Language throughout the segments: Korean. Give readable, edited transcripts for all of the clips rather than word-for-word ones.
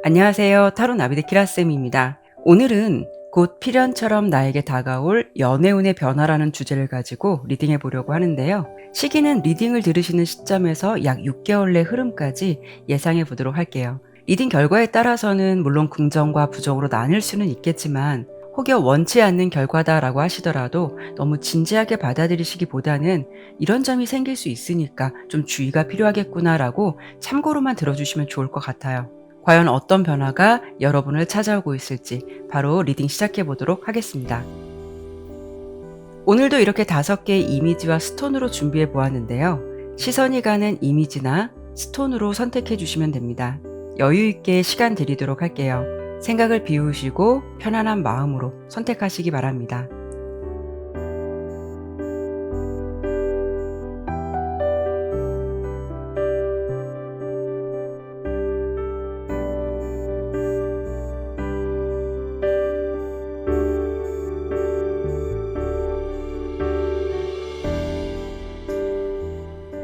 안녕하세요. 타로 나비드 키라쌤입니다. 오늘은 곧 필연처럼 나에게 다가올 연애운의 변화라는 주제를 가지고 리딩해 보려고 하는데요. 시기는 리딩을 들으시는 시점에서 약 6개월 내 흐름까지 예상해 보도록 할게요. 리딩 결과에 따라서는 물론 긍정과 부정으로 나뉠 수는 있겠지만 혹여 원치 않는 결과다라고 하시더라도 너무 진지하게 받아들이시기보다는 이런 점이 생길 수 있으니까 좀 주의가 필요하겠구나라고 참고로만 들어주시면 좋을 것 같아요. 과연 어떤 변화가 여러분을 찾아오고 있을지 바로 리딩 시작해 보도록 하겠습니다. 오늘도 이렇게 5개의 이미지와 스톤으로 준비해 보았는데요. 시선이 가는 이미지나 스톤으로 선택해 주시면 됩니다. 여유 있게 시간 드리도록 할게요. 생각을 비우시고 편안한 마음으로 선택하시기 바랍니다.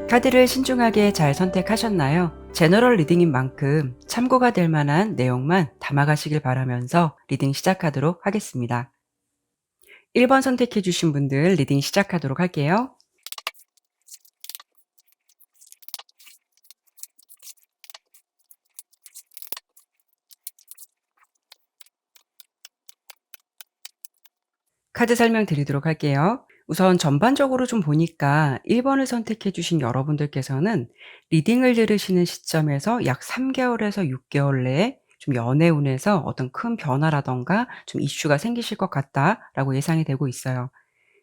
카드를 신중하게 잘 선택하셨나요? 제너럴 리딩인 만큼 참고가 될 만한 내용만 담아가시길 바라면서 리딩 시작하도록 하겠습니다. 1번 선택해 주신 분들 리딩 시작하도록 할게요. 카드 설명 드리도록 할게요. 우선 전반적으로 좀 보니까 1번을 선택해 주신 여러분들께서는 리딩을 들으시는 시점에서 약 3개월에서 6개월 내에 좀 연애운에서 어떤 큰 변화라던가 좀 이슈가 생기실 것 같다라고 예상이 되고 있어요.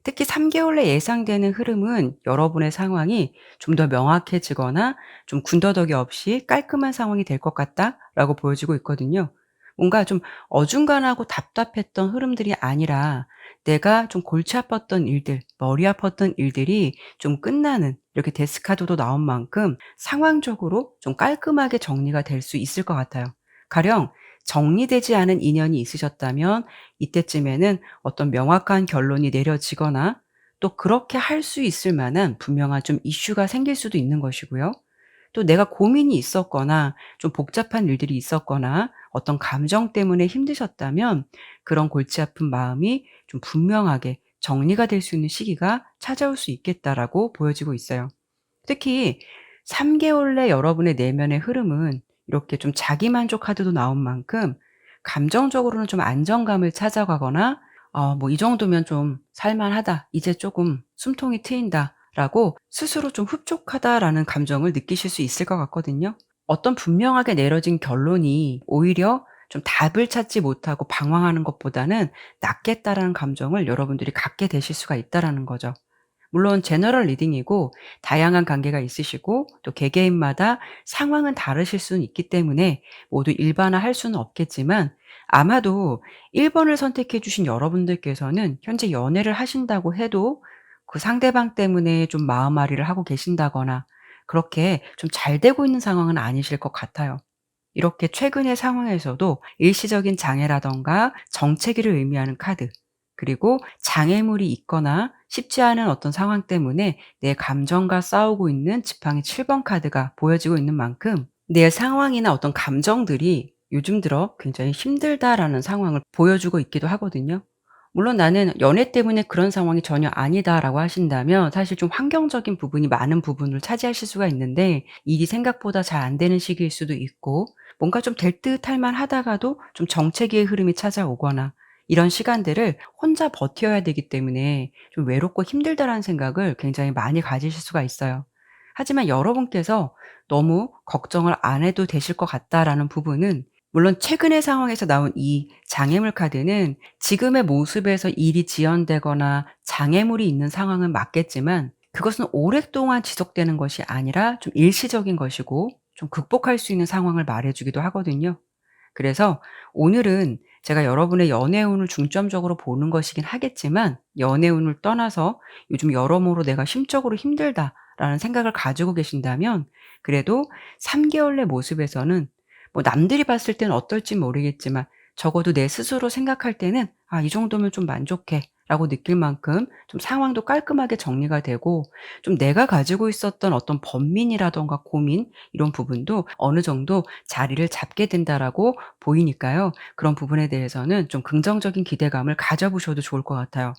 특히 3개월 내 예상되는 흐름은 여러분의 상황이 좀 더 명확해지거나 좀 군더더기 없이 깔끔한 상황이 될 것 같다라고 보여지고 있거든요. 뭔가 좀 어중간하고 답답했던 흐름들이 아니라 내가 좀 골치 아팠던 일들, 머리 아팠던 일들이 좀 끝나는 이렇게 데스카드도 나온 만큼 상황적으로 좀 깔끔하게 정리가 될 수 있을 것 같아요. 가령 정리되지 않은 인연이 있으셨다면 이때쯤에는 어떤 명확한 결론이 내려지거나 또 그렇게 할 수 있을 만한 분명한 좀 이슈가 생길 수도 있는 것이고요. 또 내가 고민이 있었거나 좀 복잡한 일들이 있었거나 어떤 감정 때문에 힘드셨다면 그런 골치 아픈 마음이 좀 분명하게 정리가 될 수 있는 시기가 찾아올 수 있겠다라고 보여지고 있어요. 특히 3개월 내 여러분의 내면의 흐름은 이렇게 좀 자기만족 카드도 나온 만큼 감정적으로는 좀 안정감을 찾아가거나 뭐 '이 정도면 좀 살만하다. 이제 쪼금 숨통이 트인다.'라고 스스로 좀 '흡족하다.'라는 감정을 느끼실 수 있을 것 같거든요. 어떤 분명하게 내려진 결론이 오히려 좀 답을 찾지 못하고 방황하는 것보다는 낫겠다라는 감정을 여러분들이 갖게 되실 수가 있다라는 거죠. 물론 제너럴 리딩이고 다양한 관계가 있으시고 또 개개인마다 상황은 다르실 수는 있기 때문에 모두 일반화할 수는 없겠지만 아마도 1번을 선택해 주신 여러분들께서는 현재 연애를 하신다고 해도 그 상대방 때문에 좀 마음앓이를 하고 계신다거나 그렇게 좀 잘 되고 있는 상황은 아니실 것 같아요. 이렇게 최근의 상황에서도 일시적인 장애라든가 정체기를 의미하는 카드, 그리고 장애물이 있거나 쉽지 않은 어떤 상황 때문에 내 감정과 싸우고 있는 지팡이 7번 카드가 보여지고 있는 만큼 내 상황이나 어떤 감정들이 요즘 들어 굉장히 힘들다라는 상황을 보여주고 있기도 하거든요. 물론 나는 연애 때문에 그런 상황이 전혀 아니다라고 하신다면 사실 좀 환경적인 부분이 많은 부분을 차지하실 수가 있는데 일이 생각보다 잘 안 되는 시기일 수도 있고 뭔가 좀 될 듯 할 만하다가도 좀 정체기의 흐름이 찾아오거나 이런 시간들을 혼자 버텨야 되기 때문에 좀 외롭고 힘들다라는 생각을 굉장히 많이 가지실 수가 있어요. 하지만 여러분께서 너무 걱정을 안 해도 되실 것 같다라는 부분은 물론 최근의 상황에서 나온 이 장애물 카드는 지금의 모습에서 일이 지연되거나 장애물이 있는 상황은 맞겠지만 그것은 오랫동안 지속되는 것이 아니라 좀 일시적인 것이고 좀 극복할 수 있는 상황을 말해 주기도 하거든요. 그래서 오늘은 제가 여러분의 연애운을 중점적으로 보는 것이긴 하겠지만 연애운을 떠나서 요즘 여러모로 '내가 심적으로 힘들다.'라는 생각을 가지고 계신다면 그래도 3개월 내 모습에서는 뭐 남들이 봤을 때는 어떨진 모르겠지만 적어도 내 스스로 생각할 때는 '아 이 정도면 좀 만족해.' 라고 느낄 만큼 좀 상황도 깔끔하게 정리가 되고 좀 내가 가지고 있었던 어떤 번민이라든가 고민 이런 부분도 어느 정도 자리를 잡게 된다라고 보이니까요. 그런 부분에 대해서는 좀 긍정적인 기대감을 가져보셔도 좋을 것 같아요.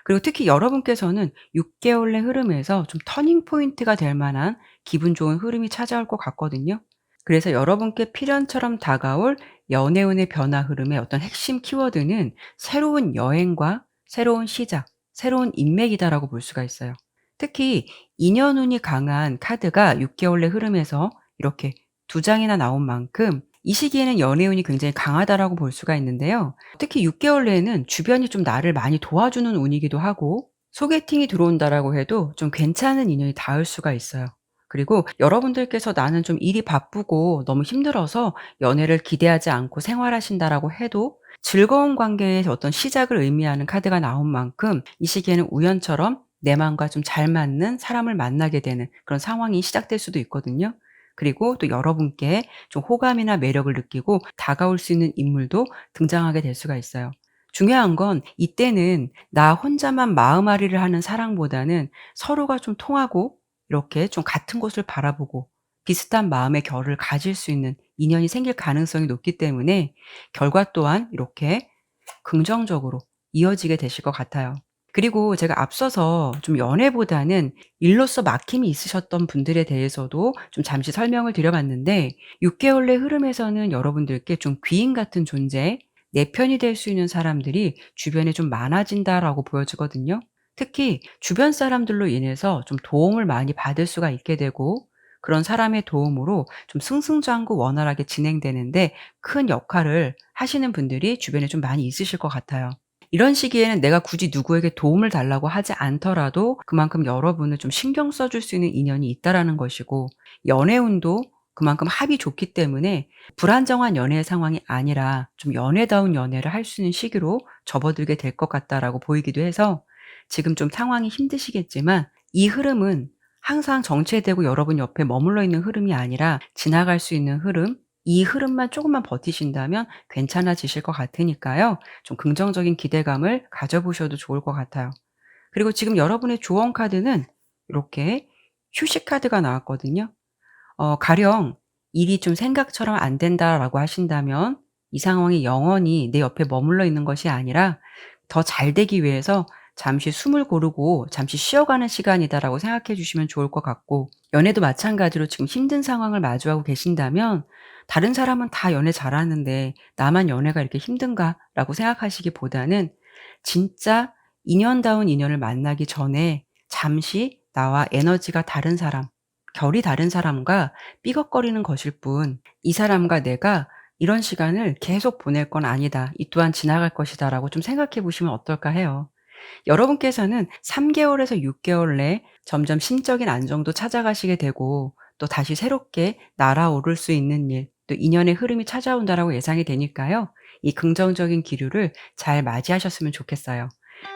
그리고 특히 여러분께서는 6개월 내 흐름에서 좀 터닝 포인트가 될 만한 기분 좋은 흐름이 찾아올 것 같거든요. 그래서 여러분께 필연처럼 다가올 연애운의 변화 흐름의 어떤 핵심 키워드는 새로운 여행과 새로운 시작, 새로운 인맥이다라고 볼 수가 있어요. 특히 인연운이 강한 카드가 6개월 내 흐름에서 이렇게 두 장이나 나온 만큼 이 시기에는 연애운이 굉장히 강하다라고 볼 수가 있는데요. 특히 6개월 내에는 주변이 좀 나를 많이 도와주는 운이기도 하고 소개팅이 들어온다라고 해도 좀 괜찮은 인연이 닿을 수가 있어요. 그리고 여러분들께서 나는 좀 일이 바쁘고 너무 힘들어서 연애를 기대하지 않고 생활하신다라고 해도 즐거운 관계의 어떤 시작을 의미하는 카드가 나온 만큼 이 시기에는 우연처럼 내 마음과 좀 잘 맞는 사람을 만나게 되는 그런 상황이 시작될 수도 있거든요. 그리고 또 여러분께 좀 호감이나 매력을 느끼고 다가올 수 있는 인물도 등장하게 될 수가 있어요. 중요한 건 이때는 나 혼자만 마음앓이를 하는 사랑보다는 서로가 좀 통하고 이렇게 좀 같은 곳을 바라보고 비슷한 마음의 결을 가질 수 있는 인연이 생길 가능성이 높기 때문에 결과 또한 이렇게 긍정적으로 이어지게 되실 것 같아요. 그리고 제가 앞서서 좀 연애보다는 일로서 막힘이 있으셨던 분들에 대해서도 좀 잠시 설명을 드려 봤는데 6개월 내 흐름에서는 여러분들께 좀 귀인 같은 존재, 내 편이 될 수 있는 사람들이 주변에 좀 많아진다라고 보여지거든요. 특히 주변 사람들로 인해서 좀 도움을 많이 받을 수가 있게 되고 그런 사람의 도움으로 좀 승승장구 원활하게 진행되는데 큰 역할을 하시는 분들이 주변에 좀 많이 있으실 것 같아요. 이런 시기에는 내가 굳이 누구에게 도움을 달라고 하지 않더라도 그만큼 여러분을 좀 신경 써줄 수 있는 인연이 있다라는 것이고 연애운도 그만큼 합이 좋기 때문에 불안정한 연애 상황이 아니라 좀 연애다운 연애를 할 수 있는 시기로 접어들게 될 것 같다라고 보이기도 해서 지금 좀 상황이 힘드시겠지만 이 흐름은 항상 정체되고 여러분 옆에 머물러 있는 흐름이 아니라 지나갈 수 있는 흐름, 이 흐름만 조금만 버티신다면 괜찮아지실 것 같으니까요. 좀 긍정적인 기대감을 가져보셔도 좋을 것 같아요. 그리고 지금 여러분의 조언 카드는 이렇게 휴식 카드가 나왔거든요. 가령 일이 좀 생각처럼 안 된다라고 하신다면 이 상황이 영원히 내 옆에 머물러 있는 것이 아니라 더 잘 되기 위해서 잠시 숨을 고르고 잠시 쉬어가는 시간이다라고 생각해 주시면 좋을 것 같고 연애도 마찬가지로 지금 힘든 상황을 마주하고 계신다면 '다른 사람은 다 연애 잘하는데 나만 연애가 이렇게 힘든가?'라고 생각하시기보다는 진짜 인연다운 인연을 만나기 전에 잠시 나와 에너지가 다른 사람, 결이 다른 사람과 삐걱거리는 것일 뿐 이 사람과 내가 이런 시간을 계속 보낼 건 아니다. 이 또한 지나갈 것이다라고 좀 생각해 보시면 어떨까 해요. 여러분께서는 3개월에서 6개월 내에 점점 심적인 안정도 찾아가시게 되고 또 다시 새롭게 날아오를 수 있는 일, 또 인연의 흐름이 찾아온다라고 예상이 되니까요. 이 긍정적인 기류를 잘 맞이하셨으면 좋겠어요.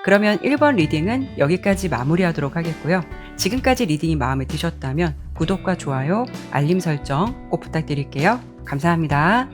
그러면 1번 리딩은 여기까지 마무리하도록 하겠고요. 지금까지 리딩이 마음에 드셨다면 구독과 좋아요, 알림 설정 꼭 부탁드릴게요. 감사합니다.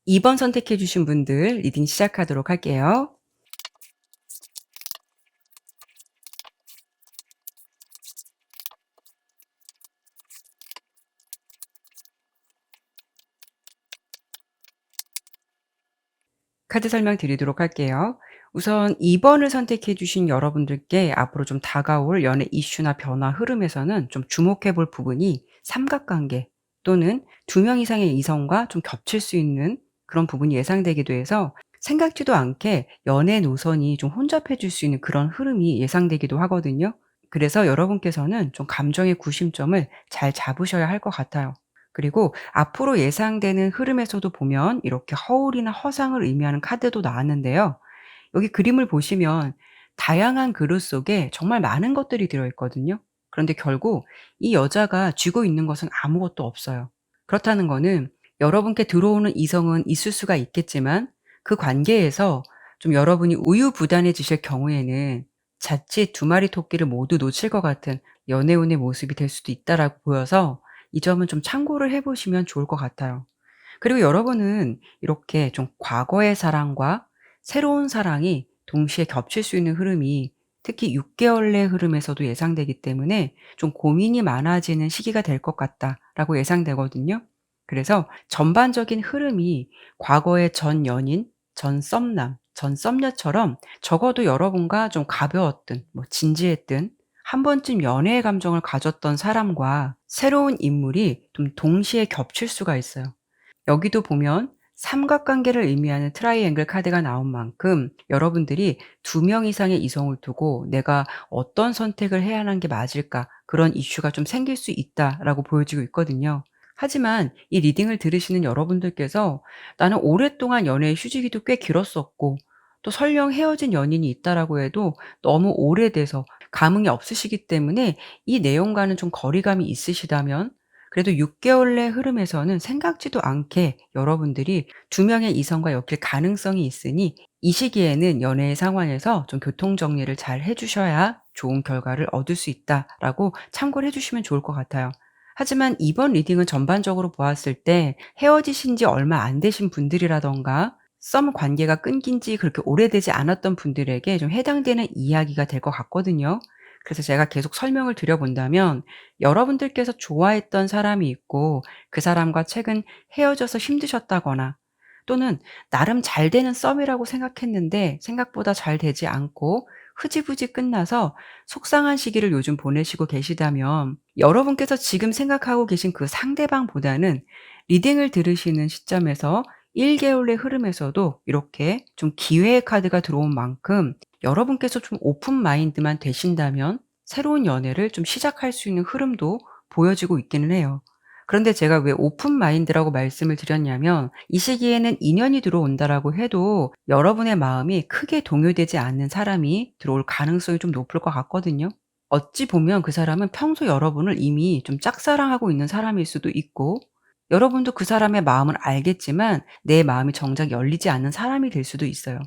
2번 선택해 주신 분들 리딩 시작하도록 할게요. 카드 설명 드리도록 할게요. 우선 2번을 선택해 주신 여러분들께 앞으로 좀 다가올 연애 이슈나 변화 흐름에서는 좀 주목해 볼 부분이 삼각관계 또는 2명 이상의 이성과 좀 겹칠 수 있는 그런 부분이 예상되기도 해서 생각지도 않게 연애 노선이 좀 혼잡해질 수 있는 그런 흐름이 예상되기도 하거든요. 그래서 여러분께서는 좀 감정의 구심점을 잘 잡으셔야 할 것 같아요. 그리고 앞으로 예상되는 흐름에서도 보면 이렇게 허울이나 허상을 의미하는 카드도 나왔는데요. 여기 그림을 보시면 다양한 그릇 속에 정말 많은 것들이 들어있거든요. 그런데 결국 이 여자가 쥐고 있는 것은 아무것도 없어요. 그렇다는 거는 여러분께 들어오는 이성은 있을 수가 있겠지만 그 관계에서 좀 여러분이 우유부단해지실 경우에는 자칫 두 마리 토끼를 모두 놓칠 것 같은 연애운의 모습이 될 수도 있다라고 보여서 이 점은 좀 참고를 해 보시면 좋을 것 같아요. 그리고 여러분은 이렇게 좀 과거의 사랑과 새로운 사랑이 동시에 겹칠 수 있는 흐름이 특히 6개월 내 흐름에서도 예상되기 때문에 좀 고민이 많아지는 시기가 될 것 같다라고 예상되거든요. 그래서 전반적인 흐름이 과거의 전 연인, 전 썸남, 전 썸녀처럼 적어도 여러분과 좀 가벼웠든 뭐 진지했든 한 번쯤 연애의 감정을 가졌던 사람과 새로운 인물이 좀 동시에 겹칠 수가 있어요. 여기도 보면 삼각관계를 의미하는 트라이앵글 카드가 나온 만큼 여러분들이 2명 이상의 이성을 두고 '내가 어떤 선택을 해야 하는 게 맞을까?' 그런 이슈가 좀 생길 수 있다라고 보여지고 있거든요. 하지만 이 리딩을 들으시는 여러분들께서 '나는 오랫동안 연애의 휴지기도 꽤 길었었고 또 설령 헤어진 연인이 있다라고 해도 너무 오래돼서 감흥이 없으시기 때문에 이 내용과는 좀 거리감이 있으시다면 그래도 6개월 내 흐름에서는 생각지도 않게 여러분들이 2명의 이성과 엮일 가능성이 있으니 이 시기에는 연애의 상황에서 좀 교통 정리를 잘 해 주셔야 좋은 결과를 얻을 수 있다라고 참고를 해 주시면 좋을 것 같아요. 하지만 이번 리딩은 전반적으로 보았을 때 헤어지신 지 얼마 안 되신 분들이라든가 썸 관계가 끊긴 지 그렇게 오래되지 않았던 분들에게 좀 해당되는 이야기가 될 것 같거든요. 그래서 제가 계속 설명을 드려 본다면 여러분들께서 좋아했던 사람이 있고 그 사람과 최근 헤어져서 힘드셨다거나 또는 나름 잘 되는 썸이라고 생각했는데 생각보다 잘 되지 않고 흐지부지 끝나서 속상한 시기를 요즘 보내시고 계시다면 여러분께서 지금 생각하고 계신 그 상대방보다는 리딩을 들으시는 시점에서 1개월의 흐름에서도 이렇게 좀 기회의 카드가 들어온 만큼 여러분께서 좀 오픈 마인드만 되신다면 새로운 연애를 좀 시작할 수 있는 흐름도 보여지고 있기는 해요. 그런데 제가 왜 오픈 마인드라고 말씀을 드렸냐면 이 시기에는 인연이 들어온다라고 해도 여러분의 마음이 크게 동요되지 않는 사람이 들어올 가능성이 좀 높을 것 같거든요. 어찌 보면 그 사람은 평소 여러분을 이미 좀 짝사랑하고 있는 사람일 수도 있고 여러분도 그 사람의 마음을 알겠지만 내 마음이 정작 열리지 않는 사람이 될 수도 있어요.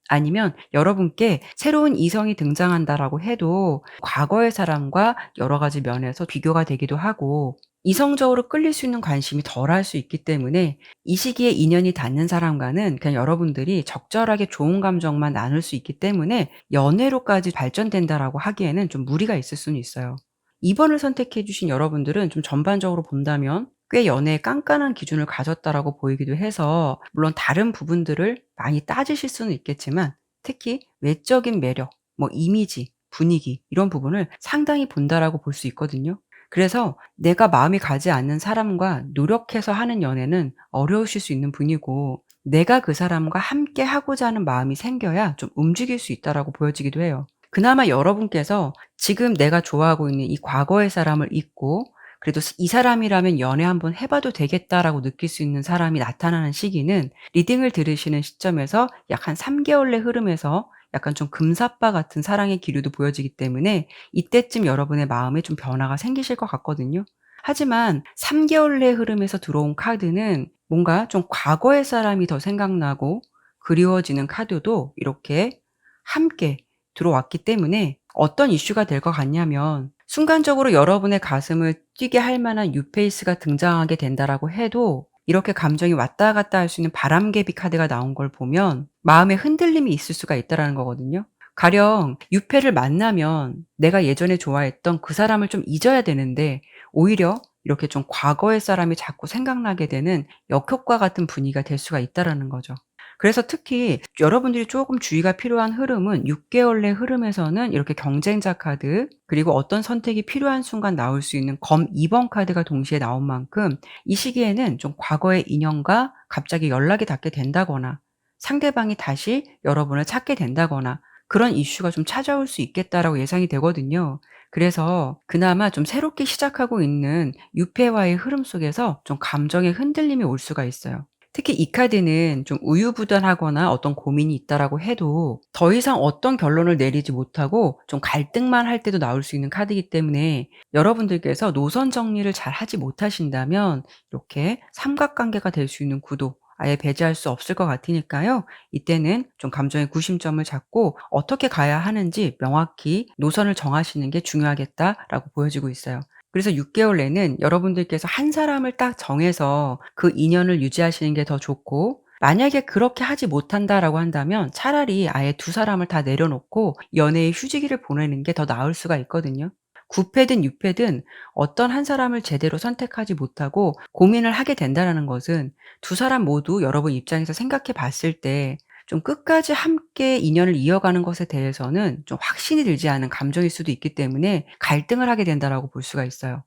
아니면 여러분께 새로운 이성이 등장한다라고 해도 과거의 사람과 여러 가지 면에서 비교가 되기도 하고 이성적으로 끌릴 수 있는 관심이 덜할 수 있기 때문에 이 시기에 인연이 닿는 사람과는 그냥 여러분들이 적절하게 좋은 감정만 나눌 수 있기 때문에 연애로까지 발전된다라고 하기에는 좀 무리가 있을 수는 있어요. 2 번을 선택해 주신 여러분들은 좀 전반적으로 본다면 꽤 연애에 깐깐한 기준을 가졌다라고 보이기도 해서 물론 다른 부분들을 많이 따지실 수는 있겠지만 특히 외적인 매력, 뭐 이미지, 분위기 이런 부분을 상당히 본다라고 볼 수 있거든요. 그래서 내가 마음이 가지 않는 사람과 노력해서 하는 연애는 어려우실 수 있는 분이고 내가 그 사람과 함께 하고자 하는 마음이 생겨야 좀 움직일 수 있다라고 보여지기도 해요. 그나마 여러분께서 지금 내가 좋아하고 있는 이 과거의 사람을 잊고 그래도 '이 사람이라면 연애 한번 해 봐도 되겠다.'라고 느낄 수 있는 사람이 나타나는 시기는 리딩을 들으시는 시점에서 약 한 3 개월 내 흐름에서 약간 좀 금사빠 같은 사랑의 기류도 보여지기 때문에 이때쯤 여러분의 마음에 좀 변화가 생기실 것 같거든요. 하지만 3 개월 내 흐름에서 들어온 카드는 뭔가 좀 과거의 사람이 더 생각나고 그리워지는 카드도 이렇게 함께 들어왔기 때문에 어떤 이슈가 될 것 같냐면 순간적으로 여러분의 가슴을 뛰게 할 만한 뉴페이스가 등장하게 된다라고 해도 이렇게 감정이 왔다 갔다 할 수 있는 바람개비 카드가 나온 걸 보면 마음에 흔들림이 있을 수가 있다라는 거거든요. 가령 유패를 만나면 내가 예전에 좋아했던 그 사람을 좀 잊어야 되는데 오히려 이렇게 좀 과거의 사람이 자꾸 생각나게 되는 역효과 같은 분위기가 될 수가 있다라는 거죠. 그래서 특히 여러분들이 쪼금 주의가 필요한 흐름은 6 개월 내 흐름에서는 이렇게 경쟁자 카드 그리고 어떤 선택이 필요한 순간 나올 수 있는 검 2번 카드가 동시에 나온 만큼 이 시기에는 좀 과거의 인연과 갑자기 연락이 닿게 된다거나 상대방이 다시 여러분을 찾게 된다거나 그런 이슈가 좀 찾아올 수 있겠다라고 예상이 되거든요. 그래서 그나마 좀 새롭게 시작하고 있는 유패와의 흐름 속에서 좀 감정의 흔들림이 올 수가 있어요. 특히 이 카드는 좀 우유부단하거나 어떤 고민이 있다라고 해도 더 이상 어떤 결론을 내리지 못하고 좀 갈등만 할 때도 나올 수 있는 카드이기 때문에 여러분들께서 노선 정리를 잘 하지 못하신다면 이렇게 삼각관계가 될 수 있는 구도 아예 배제할 수 없을 것 같으니까요. 이때는 좀 감정의 구심점을 잡고 어떻게 가야 하는지 명확히 노선을 정하시는 게 중요하겠다라고 보여지고 있어요. 그래서 6개월 내는 여러분들께서 한 사람을 딱 정해서 그 인연을 유지하시는 게 더 좋고, 만약에 그렇게 하지 못한다라고 한다면 차라리 아예 두 사람을 다 내려놓고 연애의 휴지기를 보내는 게 더 나을 수가 있거든요. 9 패든 6 패든 어떤 한 사람을 제대로 선택하지 못하고 고민을 하게 된다라는 것은 두 사람 모두 여러분 입장에서 생각해 봤을 때 좀 끝까지 함께 인연을 이어가는 것에 대해서는 좀 확신이 들지 않은 감정일 수도 있기 때문에 갈등을 하게 된다라고 볼 수가 있어요.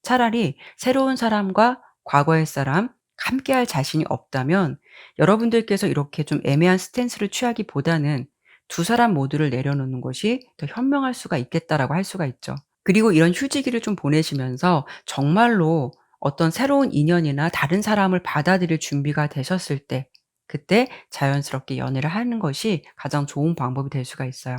차라리 새로운 사람과 과거의 사람 함께할 자신이 없다면 여러분들께서 이렇게 좀 애매한 스탠스를 취하기보다는 두 사람 모두를 내려놓는 것이 더 현명할 수가 있겠다라고 할 수가 있죠. 그리고 이런 휴지기를 좀 보내시면서 정말로 어떤 새로운 인연이나 다른 사람을 받아들일 준비가 되셨을 때 그때 자연스럽게 연애를 하는 것이 가장 좋은 방법이 될 수가 있어요.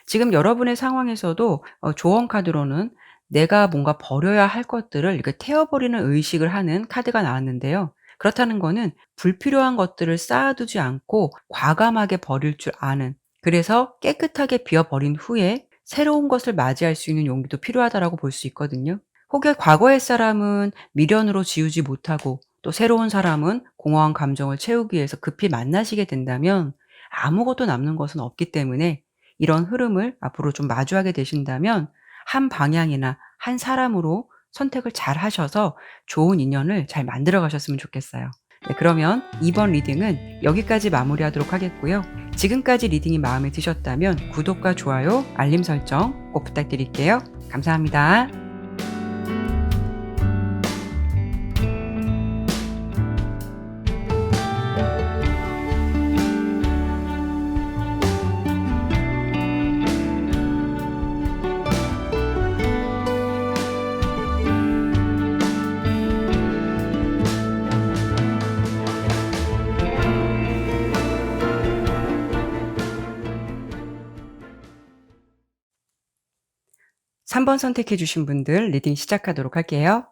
지금 여러분의 상황에서도 조언 카드로는 내가 뭔가 버려야 할 것들을 이렇게 태워버리는 의식을 하는 카드가 나왔는데요. 그렇다는 거는 불필요한 것들을 쌓아두지 않고 과감하게 버릴 줄 아는, 그래서 깨끗하게 비워버린 후에 새로운 것을 맞이할 수 있는 용기도 필요하다라고 볼 수 있거든요. 혹여 과거의 사람은 미련으로 지우지 못하고 또 새로운 사람은 공허한 감정을 채우기 위해서 급히 만나시게 된다면 아무것도 남는 것은 없기 때문에 이런 흐름을 앞으로 좀 마주하게 되신다면 한 방향이나 한 사람으로 선택을 잘 하셔서 좋은 인연을 잘 만들어 가셨으면 좋겠어요. 네, 그러면 이번 리딩은 여기까지 마무리하도록 하겠고요. 지금까지 리딩이 마음에 드셨다면 구독과 좋아요, 알림 설정 꼭 부탁드릴게요. 감사합니다. 3번 선택해 주신 분들 리딩 시작하도록 할게요.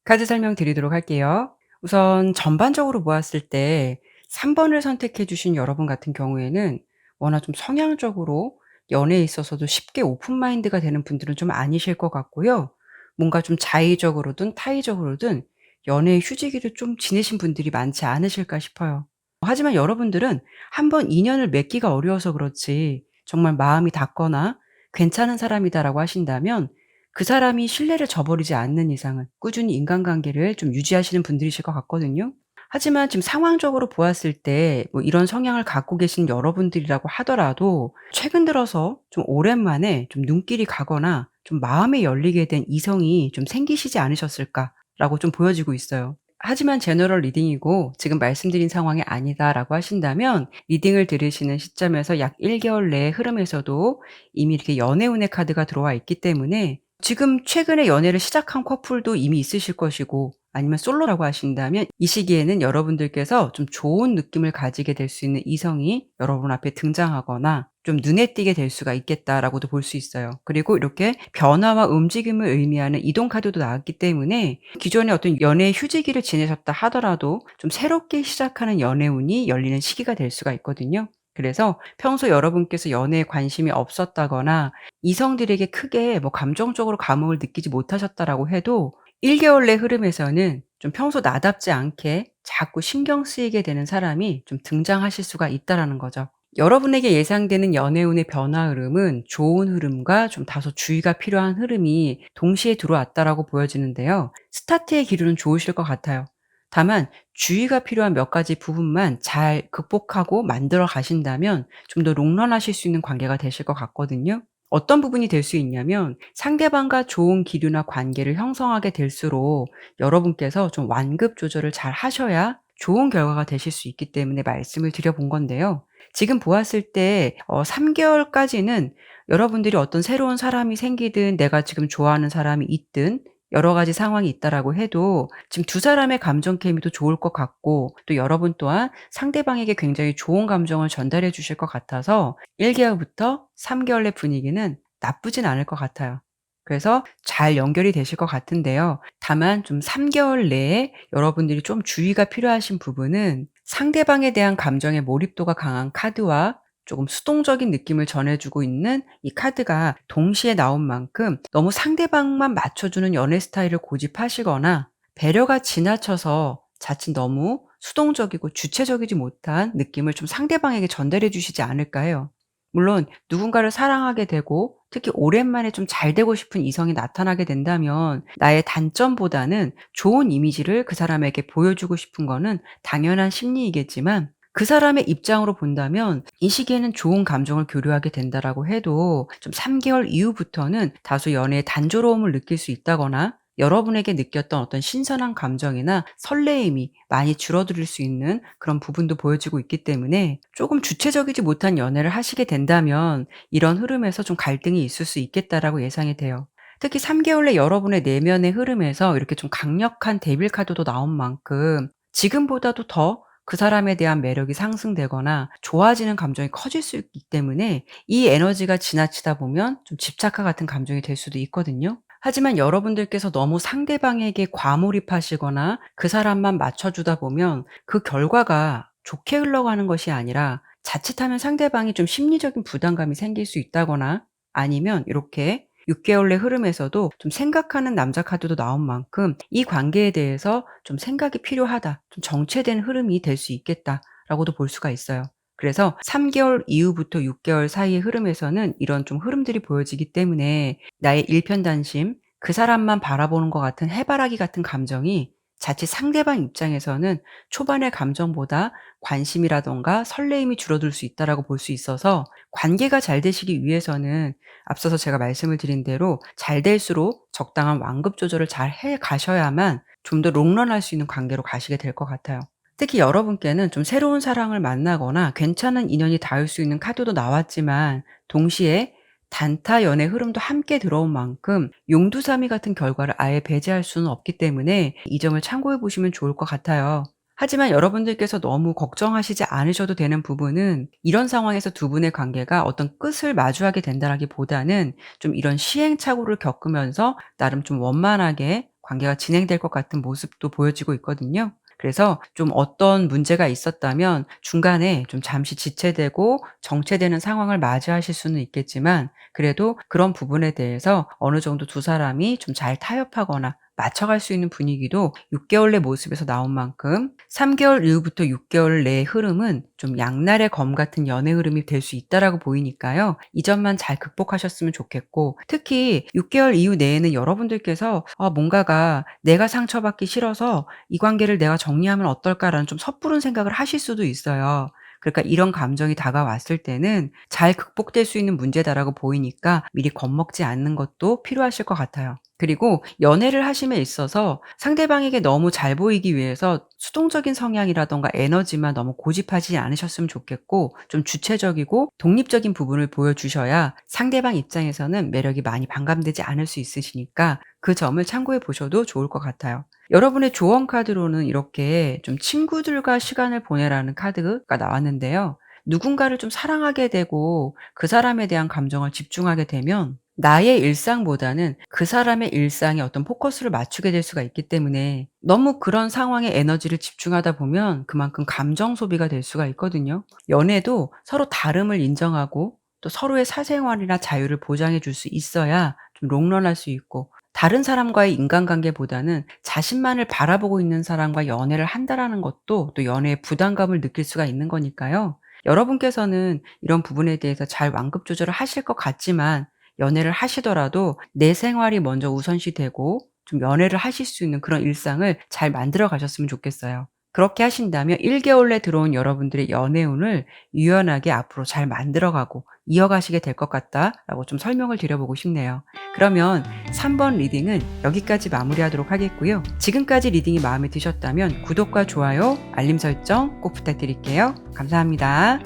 카드 설명 드리도록 할게요. 우선 전반적으로 보았을 때 3 번을 선택해 주신 여러분 같은 경우에는 워낙 좀 성향적으로 연애에 있어서도 쉽게 오픈 마인드가 되는 분들은 좀 아니실 것 같고요. 뭔가 좀 자의적으로든 타의적으로든 연애의 휴지기를 좀 지내신 분들이 많지 않으실까 싶어요. 하지만 여러분들은 한번 인연을 맺기가 어려워서 그렇지 정말 마음이 닿거나 '괜찮은 사람이다.'라고 하신다면 그 사람이 신뢰를 저버리지 않는 이상은 꾸준히 인간관계를 좀 유지하시는 분들이실 것 같거든요. 하지만 지금 상황적으로 보았을 때 뭐 이런 성향을 갖고 계신 여러분들이라고 하더라도 최근 들어서 좀 오랜만에 좀 눈길이 가거나 좀 마음이 열리게 된 이성이 좀 생기시지 않으셨을까라고 좀 보여지고 있어요. 하지만 제너럴 리딩이고 지금 말씀드린 상황이 아니다라고 하신다면 리딩을 들으시는 시점에서 약 1 개월 내의 흐름에서도 이미 이렇게 연애운의 카드가 들어와 있기 때문에 지금 최근에 연애를 시작한 커플도 이미 있으실 것이고, 아니면 솔로라고 하신다면 이 시기에는 여러분들께서 좀 좋은 느낌을 가지게 될 수 있는 이성이 여러분 앞에 등장하거나 좀 눈에 띄게 될 수가 있겠다라고도 볼 수 있어요. 그리고 이렇게 변화와 움직임을 의미하는 이동 카드도 나왔기 때문에 기존에 어떤 연애의 휴지기를 지내셨다 하더라도 좀 새롭게 시작하는 연애운이 열리는 시기가 될 수가 있거든요. 그래서 평소 여러분께서 연애에 관심이 없었다거나 이성들에게 크게 뭐 감정적으로 감흥을 느끼지 못하셨다라고 해도 1 개월 내 흐름에서는 좀 평소 나답지 않게 자꾸 신경 쓰이게 되는 사람이 좀 등장하실 수가 있다라는 거죠. 여러분에게 예상되는 연애운의 변화 흐름은 좋은 흐름과 좀 다소 주의가 필요한 흐름이 동시에 들어왔다라고 보여지는데요. 스타트의 기류는 좋으실 것 같아요. 다만 주의가 필요한 몇 가지 부분만 잘 극복하고 만들어 가신다면 좀 더 롱런하실 수 있는 관계가 되실 것 같거든요. 어떤 부분이 될 수 있냐면 상대방과 좋은 기류나 관계를 형성하게 될수록 여러분께서 좀 완급 조절을 잘 하셔야 좋은 결과가 되실 수 있기 때문에 말씀을 드려 본 건데요. 지금 보았을 때 3 개월까지는 여러분들이 어떤 새로운 사람이 생기든 내가 지금 좋아하는 사람이 있든 여러 가지 상황이 있다라고 해도 지금 두 사람의 감정 케미도 좋을 것 같고, 또 여러분 또한 상대방에게 굉장히 좋은 감정을 전달해 주실 것 같아서 1 개월부터 3 개월의 분위기는 나쁘진 않을 것 같아요. 그래서 잘 연결이 되실 것 같은데요. 다만 좀 3 개월 내에 여러분들이 좀 주의가 필요하신 부분은, 상대방에 대한 감정의 몰입도가 강한 카드와 조금 수동적인 느낌을 전해주고 있는 이 카드가 동시에 나온 만큼 너무 상대방만 맞춰주는 연애 스타일을 고집하시거나 배려가 지나쳐서 자칫 너무 수동적이고 주체적이지 못한 느낌을 좀 상대방에게 전달해 주시지 않을까 해요. 물론 누군가를 사랑하게 되고 특히 오랜만에 좀 잘 되고 싶은 이성이 나타나게 된다면 나의 단점보다는 좋은 이미지를 그 사람에게 보여주고 싶은 거는 당연한 심리이겠지만, 그 사람의 입장으로 본다면 이 시기에는 좋은 감정을 교류하게 된다라고 해도 좀 3 개월 이후부터는 다소 연애의 단조로움을 느낄 수 있다거나 여러분에게 느꼈던 어떤 신선한 감정이나 설레임이 많이 줄어들 수 있는 그런 부분도 보여지고 있기 때문에, 조금 주체적이지 못한 연애를 하시게 된다면 이런 흐름에서 좀 갈등이 있을 수 있겠다라고 예상이 돼요. 특히 3 개월 내 여러분의 내면의 흐름에서 이렇게 좀 강력한 데빌 카드도 나온 만큼 지금보다도 더 그 사람에 대한 매력이 상승되거나 좋아지는 감정이 커질 수 있기 때문에 이 에너지가 지나치다 보면 좀 집착과 같은 감정이 될 수도 있거든요. 하지만 여러분들께서 너무 상대방에게 과몰입하시거나 그 사람만 맞춰주다 보면 그 결과가 좋게 흘러가는 것이 아니라 자칫하면 상대방이 좀 심리적인 부담감이 생길 수 있다거나, 아니면 이렇게 6 개월의 흐름에서도 좀 생각하는 남자 카드도 나온 만큼 이 관계에 대해서 좀 생각이 필요하다, 좀 정체된 흐름이 될 수 있겠다라고도 볼 수가 있어요. 그래서 3 개월 이후부터 6 개월 사이의 흐름에서는 이런 좀 흐름들이 보여지기 때문에 나의 일편단심, 그 사람만 바라보는 것 같은 해바라기 같은 감정이 자칫 상대방 입장에서는 초반의 감정보다 관심이라든가 설레임이 줄어들 수 있다라고 볼 수 있어서, 관계가 잘 되시기 위해서는 앞서서 제가 말씀을 드린 대로 잘 될수록 적당한 완급 조절을 잘 해 가셔야만 좀 더 롱런할 수 있는 관계로 가시게 될 것 같아요. 특히 여러분께는 좀 새로운 사랑을 만나거나 괜찮은 인연이 닿을 수 있는 카드도 나왔지만, 동시에 단타 연애 흐름도 함께 들어온 만큼 용두사미 같은 결과를 아예 배제할 수는 없기 때문에 이 점을 참고해 보시면 좋을 것 같아요. 하지만 여러분들께서 너무 걱정하시지 않으셔도 되는 부분은, 이런 상황에서 두 분의 관계가 어떤 끝을 마주하게 된다라기보다는 좀 이런 시행착오를 겪으면서 나름 좀 원만하게 관계가 진행될 것 같은 모습도 보여지고 있거든요. 그래서 좀 어떤 문제가 있었다면 중간에 좀 잠시 지체되고 정체되는 상황을 맞이하실 수는 있겠지만, 그래도 그런 부분에 대해서 어느 정도 두 사람이 좀 잘 타협하거나 맞춰갈 수 있는 분위기도 6 개월 내 모습에서 나온 만큼 3 개월 이후부터 6 개월 내의 흐름은 좀 양날의 검 같은 연애 흐름이 될 수 있다라고 보이니까요. 이 점만 잘 극복하셨으면 좋겠고, 특히 6 개월 이후 내에는 여러분들께서 뭔가가 '내가 상처받기 싫어서 이 관계를 내가 정리하면 어떨까.'라는 좀 섣부른 생각을 하실 수도 있어요. 그러니까 이런 감정이 다가왔을 때는 잘 극복될 수 있는 문제다라고 보이니까 미리 겁먹지 않는 것도 필요하실 것 같아요. 그리고 연애를 하심에 있어서 상대방에게 너무 잘 보이기 위해서 수동적인 성향이라든가 에너지만 너무 고집하지 않으셨으면 좋겠고, 좀 주체적이고 독립적인 부분을 보여주셔야 상대방 입장에서는 매력이 많이 반감되지 않을 수 있으시니까 그 점을 참고해 보셔도 좋을 것 같아요. 여러분의 조언 카드로는 이렇게 좀 친구들과 시간을 보내라는 카드가 나왔는데요. 누군가를 좀 사랑하게 되고 그 사람에 대한 감정을 집중하게 되면 나의 일상보다는 그 사람의 일상에 어떤 포커스를 맞추게 될 수가 있기 때문에, 너무 그런 상황에 에너지를 집중하다 보면 그만큼 감정 소비가 될 수가 있거든요. 연애도 서로 다름을 인정하고 또 서로의 사생활이나 자유를 보장해 줄 수 있어야 좀 롱런할 수 있고, 다른 사람과의 인간관계보다는 자신만을 바라보고 있는 사람과 연애를 한다라는 것도 또 연애의 부담감을 느낄 수가 있는 거니까요. 여러분께서는 이런 부분에 대해서 잘 완급 조절을 하실 것 같지만, 연애를 하시더라도 내 생활이 먼저 우선시 되고 좀 연애를 하실 수 있는 그런 일상을 잘 만들어 가셨으면 좋겠어요. 그렇게 하신다면 1 개월 내 들어온 여러분들의 연애운을 유연하게 앞으로 잘 만들어 가고 이어가시게 될 것 같다라고 좀 설명을 드려 보고 싶네요. 그러면 3번 리딩은 여기까지 마무리하도록 하겠고요. 지금까지 리딩이 마음에 드셨다면 구독과 좋아요, 알림 설정 꼭 부탁드릴게요. 감사합니다.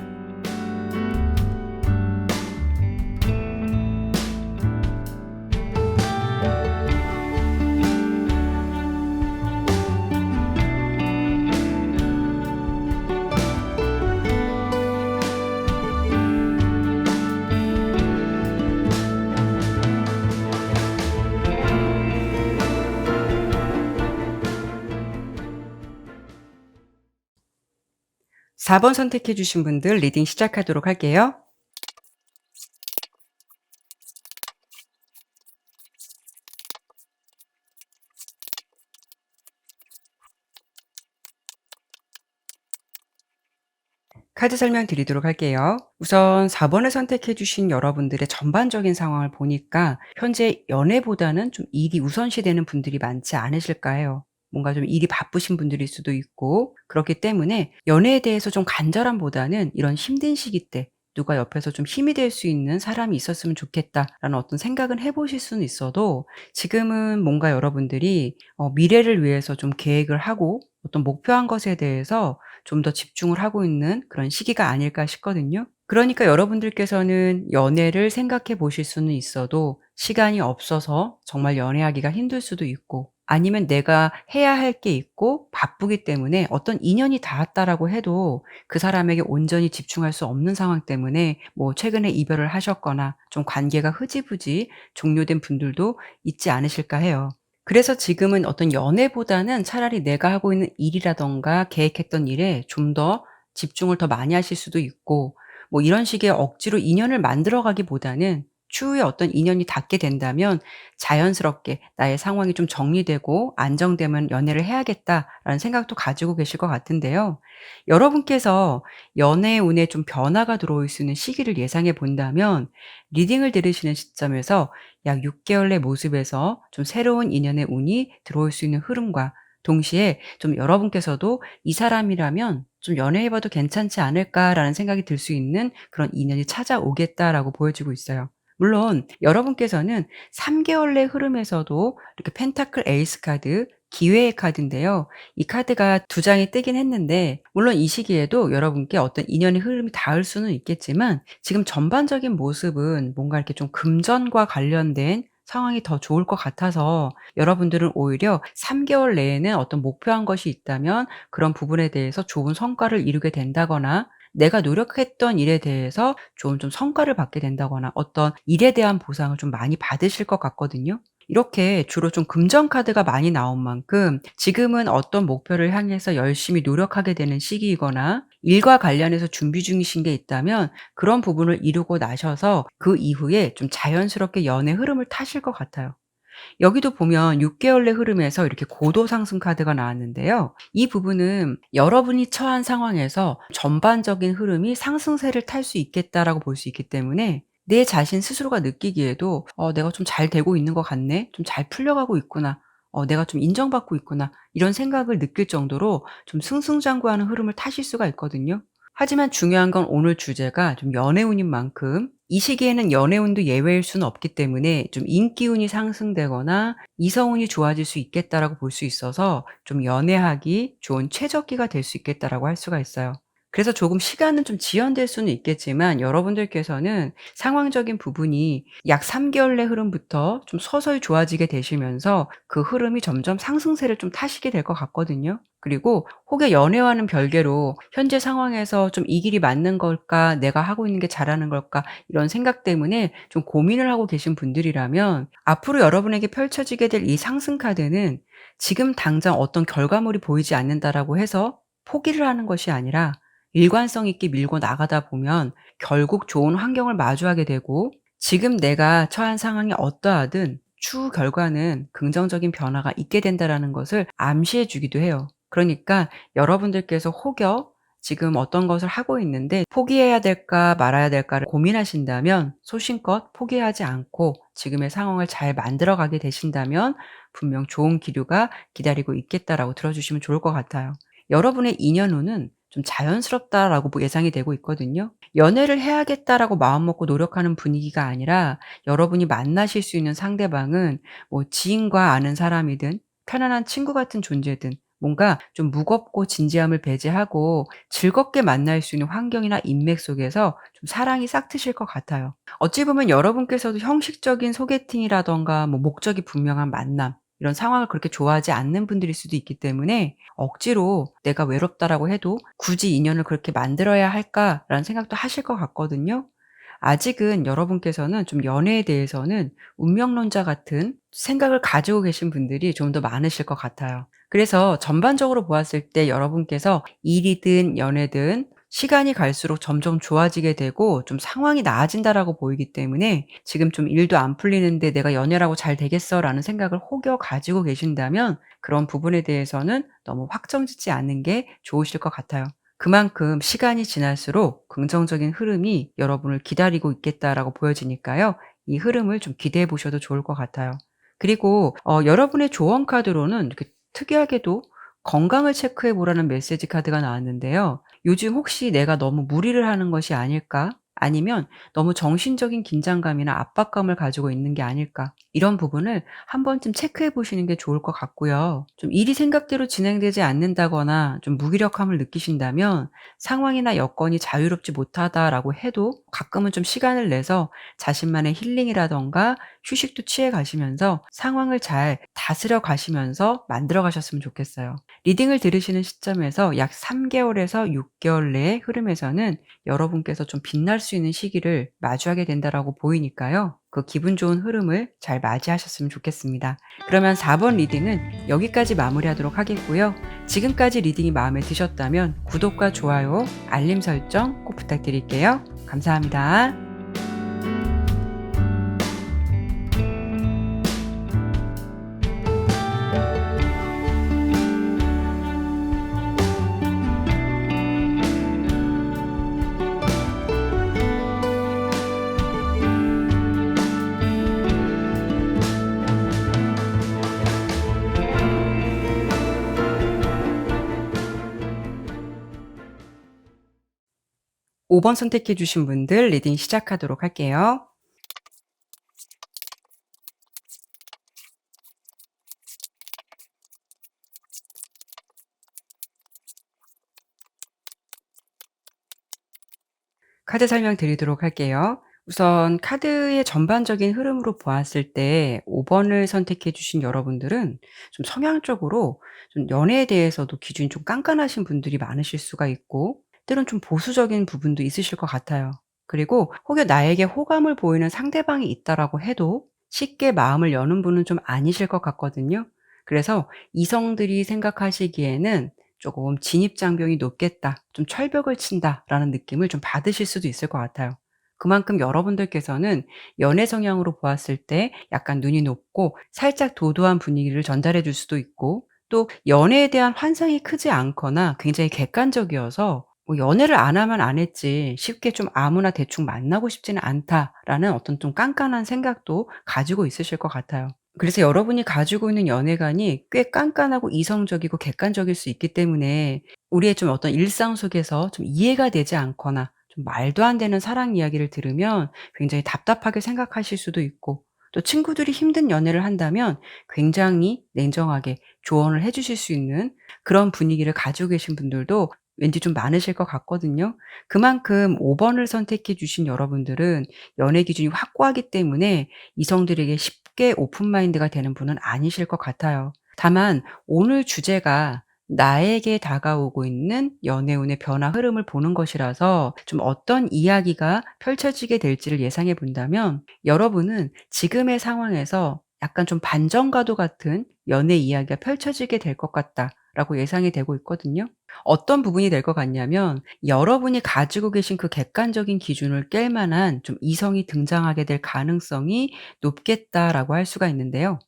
4번 선택해 주신 분들 리딩 시작하도록 할게요. 카드 설명드리도록 할게요. 우선 4 번을 선택해 주신 여러분들의 전반적인 상황을 보니까 현재 연애보다는 좀 일이 우선시되는 분들이 많지 않으실까 해요. 뭔가 좀 일이 바쁘신 분들일 수도 있고, 그렇기 때문에 연애에 대해서 좀 간절함보다는 이런 힘든 시기 때 누가 옆에서 좀 힘이 될 수 있는 사람이 있었으면 좋겠다라는 어떤 생각은 해 보실 수는 있어도, 지금은 뭔가 여러분들이 미래를 위해서 좀 계획을 하고 어떤 목표한 것에 대해서 좀 더 집중을 하고 있는 그런 시기가 아닐까 싶거든요. 그러니까 여러분들께서는 연애를 생각해 보실 수는 있어도 시간이 없어서 정말 연애하기가 힘들 수도 있고, 아니면 내가 해야 할 게 있고 바쁘기 때문에 어떤 인연이 닿았다라고 해도 그 사람에게 온전히 집중할 수 없는 상황 때문에 뭐 최근에 이별을 하셨거나 좀 관계가 흐지부지 종료된 분들도 있지 않으실까 해요. 그래서 지금은 어떤 연애보다는 차라리 내가 하고 있는 일이라든가 계획했던 일에 좀 더 집중을 더 많이 하실 수도 있고, 뭐 이런 식의 억지로 인연을 만들어 가기보다는 추후에 어떤 인연이 닿게 된다면 자연스럽게 '나의 상황이 좀 정리되고 안정되면 연애를 해야겠다.'라는 생각도 가지고 계실 것 같은데요. 여러분께서 연애의 운에 좀 변화가 들어올 수 있는 시기를 예상해 본다면, 리딩을 들으시는 시점에서 약 6 개월 내 모습에서 좀 새로운 인연의 운이 들어올 수 있는 흐름과 동시에 좀 여러분께서도 '이 사람이라면 좀 연애해 봐도 괜찮지 않을까.'라는 생각이 들 수 있는 그런 인연이 찾아오겠다라고 보여지고 있어요. 물론 여러분께서는 3 개월 내 흐름에서도 이렇게 펜타클 에이스 카드, 기회의 카드인데요. 이 카드가 2 장이 뜨긴 했는데, 물론 이 시기에도 여러분께 어떤 인연의 흐름이 닿을 수는 있겠지만 지금 전반적인 모습은 뭔가 이렇게 좀 금전과 관련된 상황이 더 좋을 것 같아서, 여러분들은 오히려 3 개월 내에는 어떤 목표한 것이 있다면 그런 부분에 대해서 좋은 성과를 이루게 된다거나, 내가 노력했던 일에 대해서 좋은 좀 성과를 받게 된다거나 어떤 일에 대한 보상을 좀 많이 받으실 것 같거든요. 이렇게 주로 좀 금전 카드가 많이 나온 만큼 지금은 어떤 목표를 향해서 열심히 노력하게 되는 시기이거나, 일과 관련해서 준비 중이신 게 있다면 그런 부분을 이루고 나셔서 그 이후에 좀 자연스럽게 연애 흐름을 타실 것 같아요. 여기도 보면 6 개월 내 흐름에서 이렇게 고도 상승 카드가 나왔는데요. 이 부분은 여러분이 처한 상황에서 전반적인 흐름이 상승세를 탈 수 있겠다라고 볼 수 있기 때문에, 내 자신 스스로가 느끼기에도 '내가 좀 잘 되고 있는 것 같네. 좀 잘 풀려가고 있구나. 내가 좀 인정받고 있구나.' 이런 생각을 느낄 정도로 좀 승승장구하는 흐름을 타실 수가 있거든요. 하지만 중요한 건 오늘 주제가 좀 연애운인 만큼, 이 시기에는 연애운도 예외일 수는 없기 때문에 좀 인기운이 상승되거나 이성운이 좋아질 수 있겠다라고 볼 수 있어서 좀 연애하기 좋은 최적기가 될 수 있겠다라고 할 수가 있어요. 그래서 조금 시간은 좀 지연될 수는 있겠지만 여러분들께서는 상황적인 부분이 약 3 개월 내 흐름부터 좀 서서히 좋아지게 되시면서 그 흐름이 점점 상승세를 좀 타시게 될 것 같거든요. 그리고 혹여 연애와는 별개로 현재 상황에서 좀 '이 길이 맞는 걸까? 내가 하고 있는 게 잘하는 걸까?' 이런 생각 때문에 좀 고민을 하고 계신 분들이라면, 앞으로 여러분에게 펼쳐지게 될 이 상승 카드는 지금 당장 어떤 결과물이 보이지 않는다라고 해서 포기를 하는 것이 아니라, 일관성 있게 밀고 나가다 보면 결국 좋은 환경을 마주하게 되고, 지금 내가 처한 상황이 어떠하든 추후 결과는 긍정적인 변화가 있게 된다라는 것을 암시해 주기도 해요. 그러니까 여러분들께서 혹여 지금 어떤 것을 하고 있는데 포기해야 될까 말아야 될까를 고민하신다면, 소신껏 포기하지 않고 지금의 상황을 잘 만들어 가게 되신다면 분명 좋은 기류가 기다리고 있겠다라고 들어 주시면 좋을 것 같아요. 여러분의 인연운은 좀 자연스럽다라고 예상이 되고 있거든요. 연애를 해야겠다라고 마음먹고 노력하는 분위기가 아니라, 여러분이 만나실 수 있는 상대방은 뭐 지인과 아는 사람이든 편안한 친구 같은 존재든 뭔가 좀 무겁고 진지함을 배제하고 즐겁게 만날 수 있는 환경이나 인맥 속에서 좀 사랑이 싹 트실 것 같아요. 어찌 보면 여러분께서도 형식적인 소개팅이라든가 뭐 목적이 분명한 만남, 이런 상황을 그렇게 좋아하지 않는 분들일 수도 있기 때문에 억지로 '내가 외롭다.'라고 해도 '굳이 인연을 그렇게 만들어야 할까?'라는 생각도 하실 것 같거든요. 아직은 여러분께서는 좀 연애에 대해서는 운명론자 같은 생각을 가지고 계신 분들이 좀 더 많으실 것 같아요. 그래서 전반적으로 보았을 때 여러분께서 일이든 연애든 시간이 갈수록 점점 좋아지게 되고 좀 상황이 나아진다라고 보이기 때문에 지금 좀 '일도 안 풀리는데 내가 연애라고 잘 되겠어?'라는 생각을 혹여 가지고 계신다면 그런 부분에 대해서는 너무 확정짓지 않는 게 좋으실 것 같아요. 그만큼 시간이 지날수록 긍정적인 흐름이 여러분을 기다리고 있겠다라고 보여지니까요. 이 흐름을 좀 기대해 보셔도 좋을 것 같아요. 그리고 여러분의 조언 카드로는 이렇게 특이하게도 건강을 체크해 보라는 메시지 카드가 나왔는데요. 요즘 혹시 '내가 너무 무리를 하는 것이 아닐까?' 아니면 '너무 정신적인 긴장감이나 압박감을 가지고 있는 게 아닐까?' 이런 부분을 한 번쯤 체크해 보시는 게 좋을 것 같고요. 좀 일이 생각대로 진행되지 않는다거나 좀 무기력함을 느끼신다면 '상황이나 여건이 자유롭지 못하다.'라고 해도 가끔은 좀 시간을 내서 자신만의 힐링이라든가 휴식도 취해 가시면서 상황을 잘 다스려 가시면서 만들어 가셨으면 좋겠어요. 리딩을 들으시는 시점에서 약 3 개월에서 6 개월 내의 흐름에서는 여러분께서 좀 빛날 수 있는 시기를 마주하게 된다라고 보이니까요. 그 기분 좋은 흐름을 잘 맞이하셨으면 좋겠습니다. 그러면 4번 리딩은 여기까지 마무리하도록 하겠고요. 지금까지 리딩이 마음에 드셨다면 구독과 좋아요, 알림 설정 꼭 부탁드릴게요. 감사합니다. 5번 선택해 주신 분들 리딩 시작하도록 할게요. 카드 설명드리도록 할게요. 우선 카드의 전반적인 흐름으로 보았을 때 5 번을 선택해 주신 여러분들은 좀 성향적으로 좀 연애에 대해서도 기준이 좀 깐깐하신 분들이 많으실 수가 있고 때론 좀 보수적인 부분도 있으실 것 같아요. 그리고 혹여 나에게 호감을 보이는 상대방이 있다라고 해도 쉽게 마음을 여는 분은 좀 아니실 것 같거든요. 그래서 이성들이 생각하시기에는 조금 '진입장벽이 높겠다. 좀 철벽을 친다.'라는 느낌을 좀 받으실 수도 있을 것 같아요. 그만큼 여러분들께서는 연애 성향으로 보았을 때 약간 눈이 높고 살짝 도도한 분위기를 전달해 줄 수도 있고 또 연애에 대한 환상이 크지 않거나 굉장히 객관적이어서 '연애를 안 하면 안 했지 쉽게 좀 아무나 대충 만나고 싶지는 않다.'라는 어떤 좀 깐깐한 생각도 가지고 있으실 것 같아요. 그래서 여러분이 가지고 있는 연애관이 꽤 깐깐하고 이성적이고 객관적일 수 있기 때문에 우리의 좀 어떤 일상 속에서 좀 이해가 되지 않거나 좀 말도 안 되는 사랑 이야기를 들으면 굉장히 답답하게 생각하실 수도 있고 또 친구들이 힘든 연애를 한다면 굉장히 냉정하게 조언을 해 주실 수 있는 그런 분위기를 가지고 계신 분들도 왠지 좀 많으실 것 같거든요. 그만큼 5 번을 선택해 주신 여러분들은 연애 기준이 확고하기 때문에 이성들에게 쉽게 오픈 마인드가 되는 분은 아니실 것 같아요. 다만 오늘 주제가 나에게 다가오고 있는 연애운의 변화 흐름을 보는 것이라서 좀 어떤 이야기가 펼쳐지게 될지를 예상해 본다면 여러분은 지금의 상황에서 약간 좀 반전과도 같은 연애 이야기가 펼쳐지게 될 것 같다라고 예상이 되고 있거든요. 어떤 부분이 될 것 같냐면 여러분이 가지고 계신 그 객관적인 기준을 깰 만한 좀 이성이 등장하게 될 가능성이 높겠다라고 할 수가 있는데요.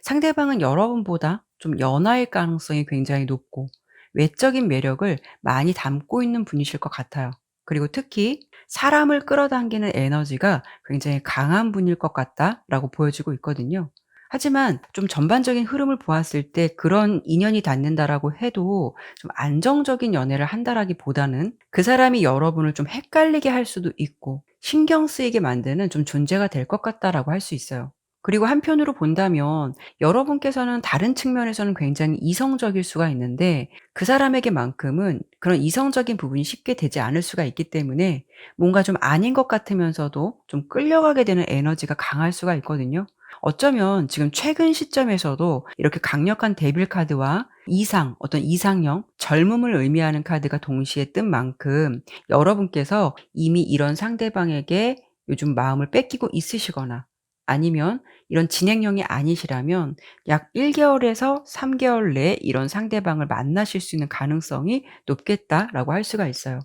상대방은 여러분보다 좀 연하일 가능성이 굉장히 높고 외적인 매력을 많이 담고 있는 분이실 것 같아요. 그리고 특히 사람을 끌어당기는 에너지가 굉장히 강한 분일 것 같다라고 보여지고 있거든요. 하지만 좀 전반적인 흐름을 보았을 때 그런 인연이 닿는다라고 해도 좀 안정적인 연애를 한다라기보다는 그 사람이 여러분을 좀 헷갈리게 할 수도 있고 신경 쓰이게 만드는 좀 존재가 될 것 같다라고 할 수 있어요. 그리고 한편으로 본다면 여러분께서는 다른 측면에서는 굉장히 이성적일 수가 있는데 그 사람에게만큼은 그런 이성적인 부분이 쉽게 되지 않을 수가 있기 때문에 뭔가 좀 아닌 것 같으면서도 좀 끌려가게 되는 에너지가 강할 수가 있거든요. 어쩌면 지금 최근 시점에서도 이렇게 강력한 데빌 카드와 이상, 어떤 이상형, 젊음을 의미하는 카드가 동시에 뜬 만큼 여러분께서 이미 이런 상대방에게 요즘 마음을 뺏기고 있으시거나 아니면 이런 진행형이 아니시라면 약 1 개월에서 3 개월 내에 이런 상대방을 만나실 수 있는 가능성이 높겠다라고 할 수가 있어요.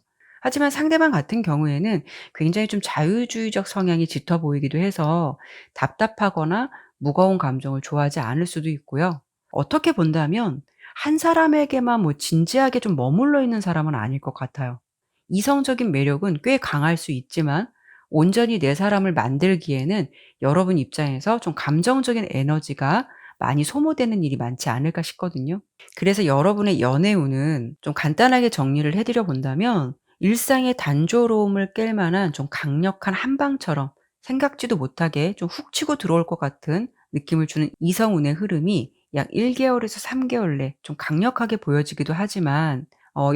하지만 상대방 같은 경우에는 굉장히 좀 자유주의적 성향이 짙어 보이기도 해서 답답하거나 무거운 감정을 좋아하지 않을 수도 있고요. 어떻게 본다면 한 사람에게만 진지하게 좀 머물러 있는 사람은 아닐 것 같아요. 이성적인 매력은 꽤 강할 수 있지만 온전히 내 사람을 만들기에는 여러분 입장에서 좀 감정적인 에너지가 많이 소모되는 일이 많지 않을까 싶거든요. 그래서 여러분의 연애운은 좀 간단하게 정리를 해 드려 본다면 일상의 단조로움을 깰 만한 좀 강력한 한방처럼 생각지도 못하게 좀 훅 치고 들어올 것 같은 느낌을 주는 이성운의 흐름이 약 1 개월에서 3 개월 내 좀 강력하게 보여지기도 하지만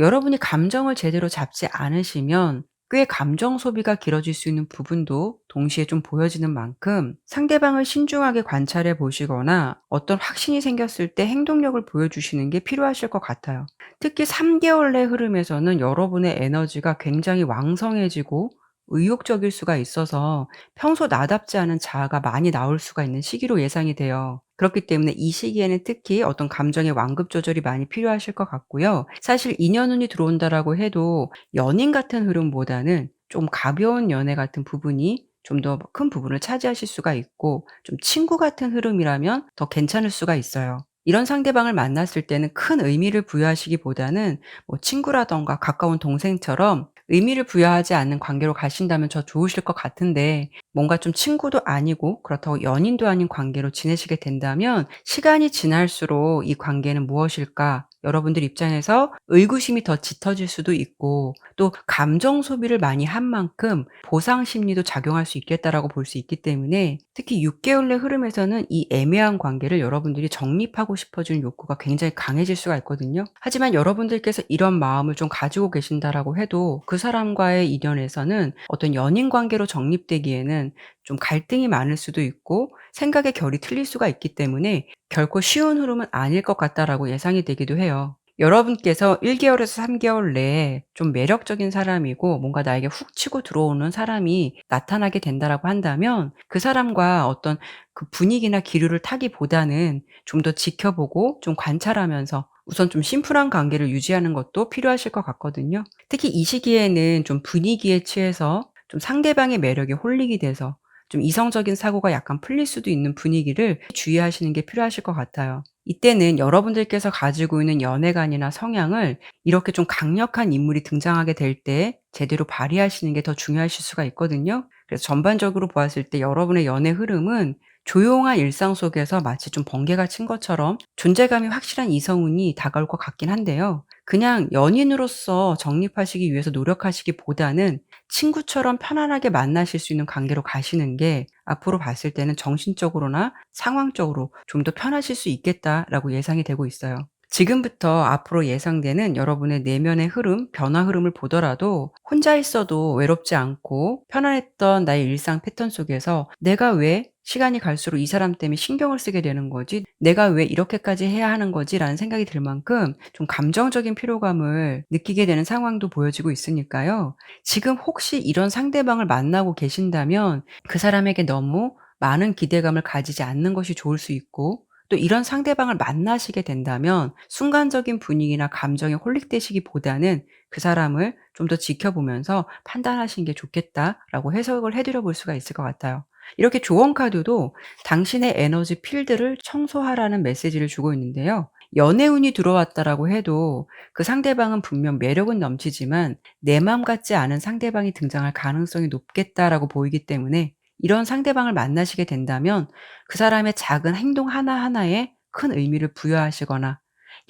여러분이 감정을 제대로 잡지 않으시면 꽤 감정 소비가 길어질 수 있는 부분도 동시에 좀 보여지는 만큼 상대방을 신중하게 관찰해 보시거나 어떤 확신이 생겼을 때 행동력을 보여주시는 게 필요하실 것 같아요. 특히 3 개월 내 흐름에서는 여러분의 에너지가 굉장히 왕성해지고 의욕적일 수가 있어서 평소 나답지 않은 자아가 많이 나올 수가 있는 시기로 예상이 돼요. 그렇기 때문에 이 시기에는 특히 어떤 감정의 완급 조절이 많이 필요하실 것 같고요. 사실 인연운이 들어온다라고 해도 연인 같은 흐름보다는 좀 가벼운 연애 같은 부분이 좀 더 큰 부분을 차지하실 수가 있고 좀 친구 같은 흐름이라면 더 괜찮을 수가 있어요. 이런 상대방을 만났을 때는 큰 의미를 부여하시기보다는 친구라든가 가까운 동생처럼 의미를 부여하지 않는 관계로 가신다면 더 좋으실 것 같은데 뭔가 좀 친구도 아니고 그렇다고 연인도 아닌 관계로 지내시게 된다면 시간이 지날수록 '이 관계는 무엇일까?' 여러분들 입장에서 의구심이 더 짙어질 수도 있고 또 감정 소비를 많이 한 만큼 보상 심리도 작용할 수 있겠다라고 볼 수 있기 때문에 특히 6 개월 내 흐름에서는 이 애매한 관계를 여러분들이 정립하고 싶어지는 욕구가 굉장히 강해질 수가 있거든요. 하지만 여러분들께서 이런 마음을 좀 가지고 계신다라고 해도 그 사람과의 인연에서는 어떤 연인 관계로 정립되기에는 좀 갈등이 많을 수도 있고 생각의 결이 틀릴 수가 있기 때문에 결코 쉬운 흐름은 아닐 것 같다라고 예상이 되기도 해요. 여러분께서 1 개월에서 3 개월 내에 좀 매력적인 사람이고 뭔가 나에게 훅 치고 들어오는 사람이 나타나게 된다라고 한다면 그 사람과 어떤 그 분위기나 기류를 타기보다는 좀 더 지켜보고 좀 관찰하면서 우선 좀 심플한 관계를 유지하는 것도 필요하실 것 같거든요. 특히 이 시기에는 좀 분위기에 취해서 좀 상대방의 매력에 홀리게 돼서 좀 이성적인 사고가 약간 풀릴 수도 있는 분위기를 주의하시는 게 필요하실 것 같아요. 이때는 여러분들께서 가지고 있는 연애관이나 성향을 이렇게 좀 강력한 인물이 등장하게 될 때 제대로 발휘하시는 게 더 중요하실 수가 있거든요. 그래서 전반적으로 보았을 때 여러분의 연애 흐름은 조용한 일상 속에서 마치 좀 번개가 친 것처럼 존재감이 확실한 이성운이 다가올 것 같긴 한데요. 그냥 연인으로서 정립하시기 위해서 노력하시기보다는 친구처럼 편안하게 만나실 수 있는 관계로 가시는 게 앞으로 봤을 때는 정신적으로나 상황적으로 좀 더 편하실 수 있겠다라고 예상이 되고 있어요. 지금부터 앞으로 예상되는 여러분의 내면의 흐름, 변화 흐름을 보더라도 혼자 있어도 외롭지 않고 편안했던 나의 일상 패턴 속에서 '내가 왜 시간이 갈수록 이 사람 때문에 신경을 쓰게 되는 거지? 내가 왜 이렇게까지 해야 하는 거지?'라는 생각이 들 만큼 좀 감정적인 피로감을 느끼게 되는 상황도 보여지고 있으니까요. 지금 혹시 이런 상대방을 만나고 계신다면 그 사람에게 너무 많은 기대감을 가지지 않는 것이 좋을 수 있고 또 이런 상대방을 만나시게 된다면 순간적인 분위기나 감정에 홀릭되시기보다는 그 사람을 좀 더 지켜보면서 판단하시는 게 좋겠다라고 해석을 해 드려 볼 수가 있을 것 같아요. 이렇게 조언 카드도 당신의 에너지 필드를 청소하라는 메시지를 주고 있는데요. 연애운이 들어왔다라고 해도 그 상대방은 분명 매력은 넘치지만 내 맘 같지 않은 상대방이 등장할 가능성이 높겠다라고 보이기 때문에 이런 상대방을 만나시게 된다면 그 사람의 작은 행동 하나하나에 큰 의미를 부여하시거나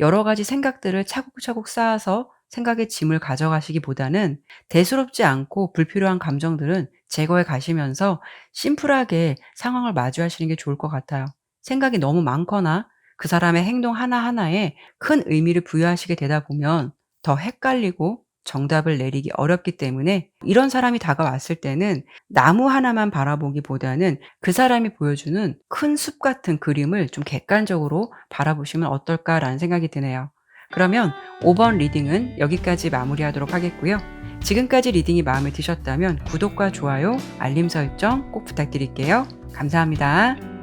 여러 가지 생각들을 차곡차곡 쌓아서 생각의 짐을 가져가시기보다는 대수롭지 않고 불필요한 감정들은 제거해 가시면서 심플하게 상황을 마주하시는 게 좋을 것 같아요. 생각이 너무 많거나 그 사람의 행동 하나하나에 큰 의미를 부여하시게 되다 보면 더 헷갈리고 정답을 내리기 어렵기 때문에 이런 사람이 다가왔을 때는 나무 하나만 바라보기보다는 그 사람이 보여주는 큰 숲 같은 그림을 좀 객관적으로 바라보시면 어떨까라는 생각이 드네요. 그러면 5번 리딩은 여기까지 마무리하도록 하겠고요. 지금까지 리딩이 마음에 드셨다면 구독과 좋아요, 알림 설정 꼭 부탁드릴게요. 감사합니다.